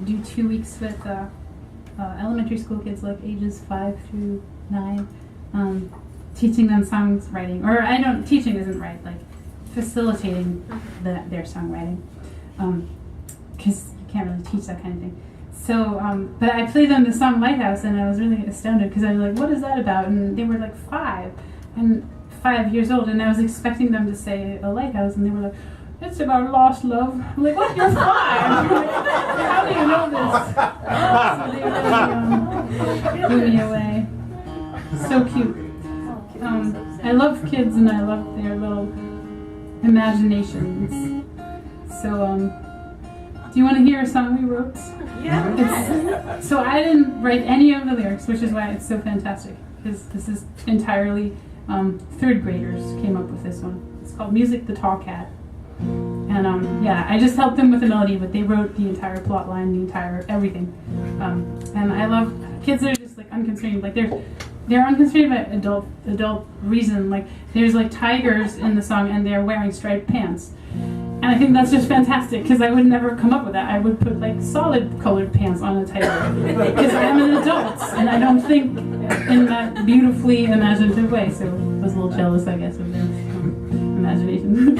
do 2 weeks with elementary school kids, like ages 5 through 9, teaching them songwriting. Or teaching isn't right, like facilitating their songwriting, because you can't really teach that kind of thing. So, but I played them the song Lighthouse, and I was really astounded because I was like, what is that about? And they were like 5 years old, and I was expecting them to say a lighthouse, and they were like, it's about lost love. I'm like, what? You're 5? I'm like, how do you know this? So they really blew me away. So cute. I love kids, and I love their little imaginations. So, do you want to hear a song we wrote? Yeah. So I didn't write any of the lyrics, which is why it's so fantastic, because this is entirely 3rd graders came up with this one. It's called Music the Tall Cat. And I just helped them with the melody, but they wrote the entire plot line, the entire everything. And I love kids that are just like unconstrained. Like they're unconstrained by adult reason. Like there's like tigers in the song, and they're wearing striped pants. And I think that's just fantastic, because I would never come up with that. I would put like solid colored pants on a tiger, because I'm an adult and I don't think in that beautifully imaginative way. So I was a little jealous, I guess, of their imagination.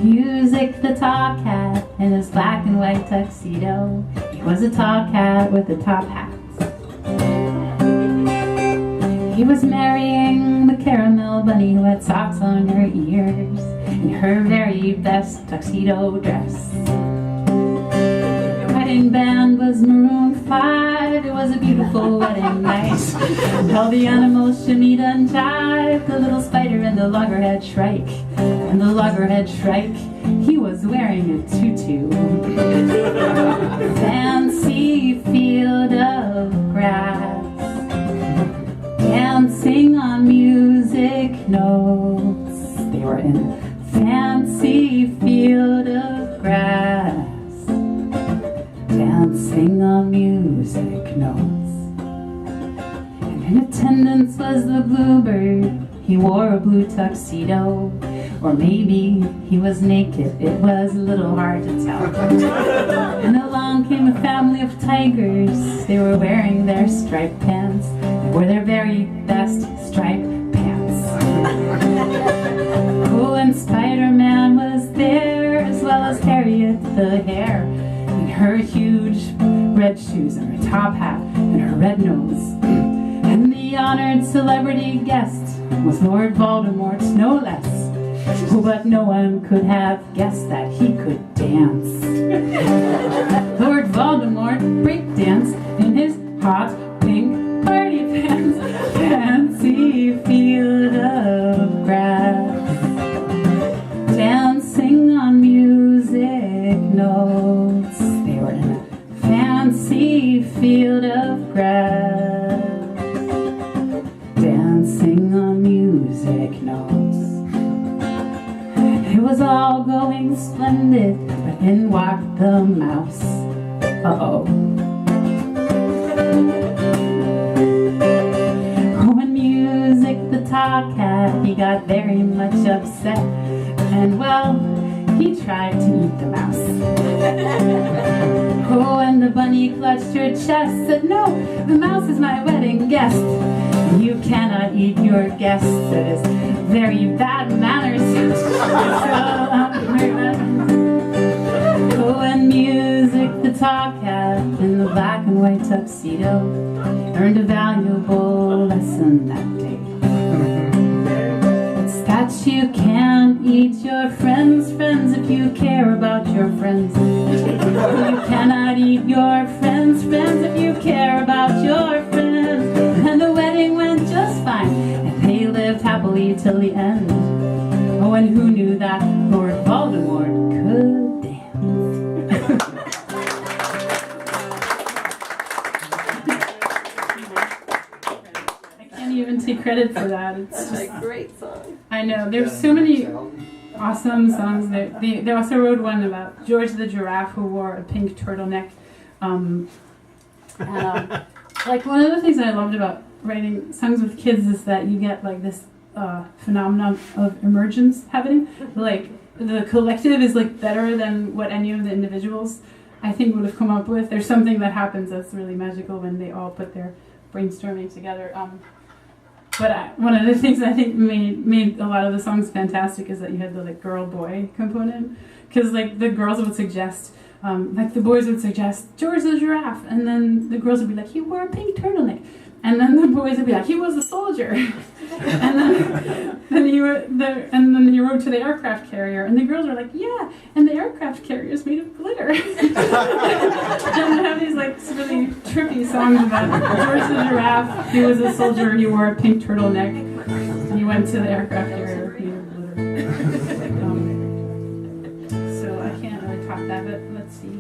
Music the tall cat in his black and white tuxedo. He was a tall cat with a top hat. He was marrying the caramel bunny who had socks on her ears in her very best tuxedo dress. The wedding band was Maroon 5. It was a beautiful wedding night. All the animals shimmied and jived. The little spider and the loggerhead shrike. And the loggerhead shrike, he was wearing a tutu. Fancy field of grass, dancing on music notes. They were in a fancy field of grass, dancing on music notes. And in attendance was the bluebird. He wore a blue tuxedo, or maybe he was naked. It was a little hard to tell. And along came a family of tigers. They were wearing their striped pants. They wore their very best striped pants. Oh, and Spider-Man was there, as well as Harriet the Hare, in her huge red shoes and her top hat and her red nose. And the honored celebrity guest was Lord Voldemort, no less. Oh, but no one could have guessed that he could dance. Lord Voldemort breakdanced in his hot pink party pants. Fancy field of grass, dancing on music notes. They were in a fancy field of grass, dancing on music notes. It was all going splendid, but in walked the mouse. Uh-oh. When Music the tall cat, he got very much upset. And well, he tried to eat the mouse. Oh, and the bunny clutched her chest, said, no, the mouse is my wedding guest. You cannot eat your guest, that is very bad manners. Oh, and Music the tall cat in the black and white tuxedo learned a valuable lesson that day. It's that you can't eat your friends' friends if you care about your friends. You cannot eat your friends' friends if you care about your friends. And the wedding went just fine, and they lived happily till the end. Oh, and who knew that Lord Voldemort could dance? I can't even take credit for that. It's just a great song. I know, there's so many awesome songs. They also wrote one about George the giraffe who wore a pink turtleneck. Like one of the things I loved about writing songs with kids is that you get like this phenomenon of emergence happening. Like the collective is like better than what any of the individuals I think would have come up with. There's something that happens that's really magical when they all put their brainstorming together. But one of the things I think made a lot of the songs fantastic is that you had the like girl-boy component, because like the girls would suggest, like the boys would suggest George the giraffe, and then the girls would be like, he wore a pink turtleneck, and then the boys would be like, he was a soldier, and then you wrote to the aircraft carrier, and the girls were like, yeah, and the aircraft carrier is made of glitter. And they have these like really trippy songs about George the giraffe. He was a soldier. He wore a pink turtleneck. And he went to the aircraft carrier made of glitter. So I can't really talk that, but let's see.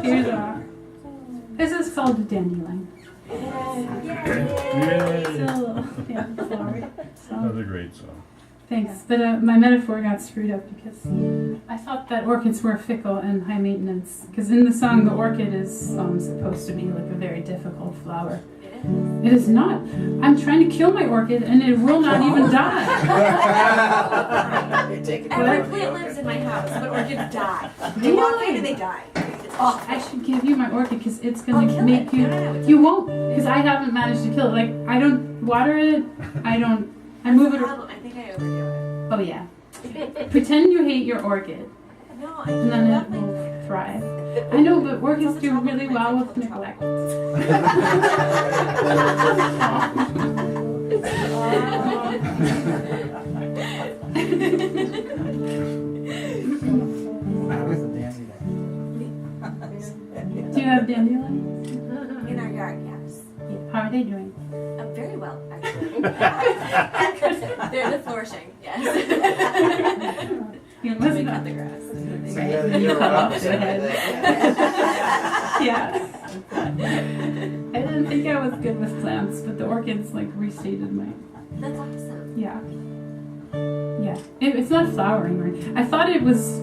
Here's this is called Dandelion. Another great song. Thanks, but my metaphor got screwed up because I thought that orchids were fickle and high maintenance. Because in the song, the orchid is supposed to be like a very difficult flower. It is not. I'm trying to kill my orchid and it will not even die. Every plant lives in my house, but orchids die. They Really? walk in and they die. It's awful. I should give you my orchid because it's going to kill make it. you... No. You won't, because I haven't managed to kill it. Like, I don't water it, I move it... Problem. I think I overdo it. Oh yeah. Pretend you hate your orchid, No, I and then love it my will thrive. I know, but orchids do really well with neglect. Do you have dandelions? in our yard, yes. How are they doing? Very well, actually. They're flourishing, yes. You must We not. cut the grass. Right. You cut off their head. Yeah. I didn't think I was good with plants, but the orchids like restated my... That's awesome. Yeah. Yeah. It's not flowering, right? I thought it was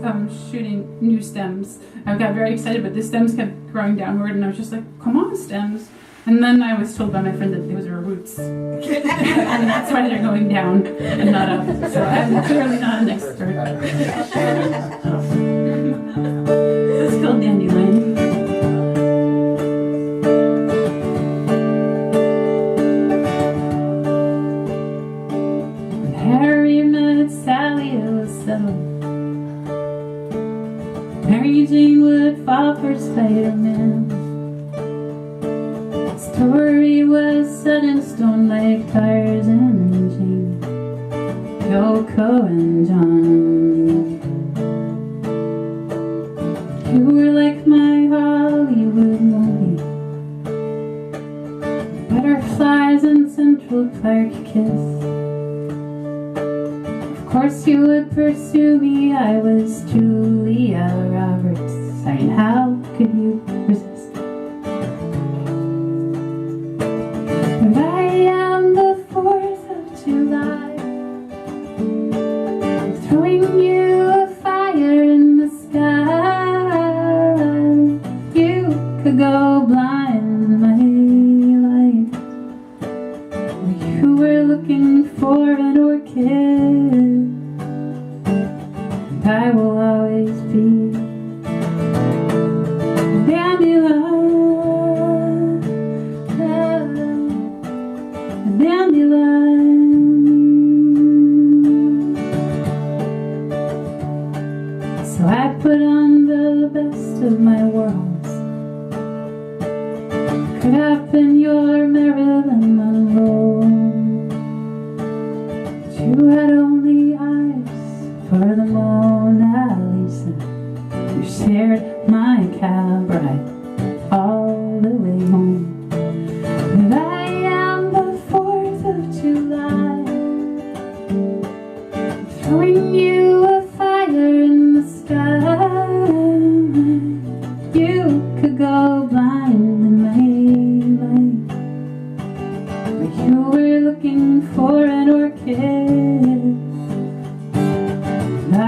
shooting new stems. I got very excited, but the stems kept growing downward, and I was just like, come on, stems. And then I was told by my friend that those are roots. And that's why they're going down and not up. So I'm clearly not an expert. This is called Dandelion. When Harry met Sally, it was settled. Mary Jane would fall for Spider-Man. Story was set in stone like Tarzan and Jane, Yoko and John. You were like my Hollywood movie, butterflies and Central Park kiss. Of course you would pursue me, I was Julia Roberts. I mean, how could you resist? I am the 4th of July, throwing you a fire in the sky. You could go blind in my light. You were looking for an orchid, and I will always be a dandelion. Dandelion. So I put on the best of my worlds. Could have been your Marilyn Monroe, but you had only eyes for the Mona Lisa. You shared my cab ride all the way home. But I am the 4th of July, throwing you a fire in the sky. You could go blind in my light, but you were looking for an orchid, and I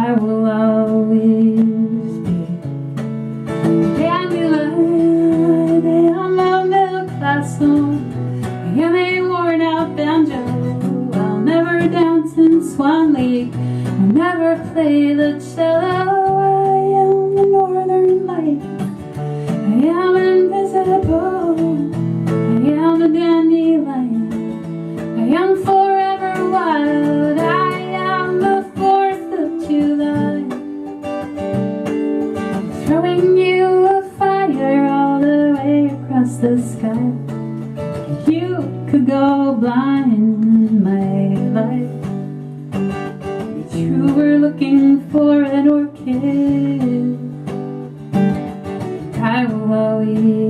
dandelion, I am a middle class home. I am a worn out banjo. I'll never dance in Swan Lake. I'll never play the cello. I am the northern light. I am invisible. I am a dandelion. I am forever wild. I am the 4th of July. Throwing you a fire all the way across the sky. You could go blind in my life. But you were looking for an orchid. I will always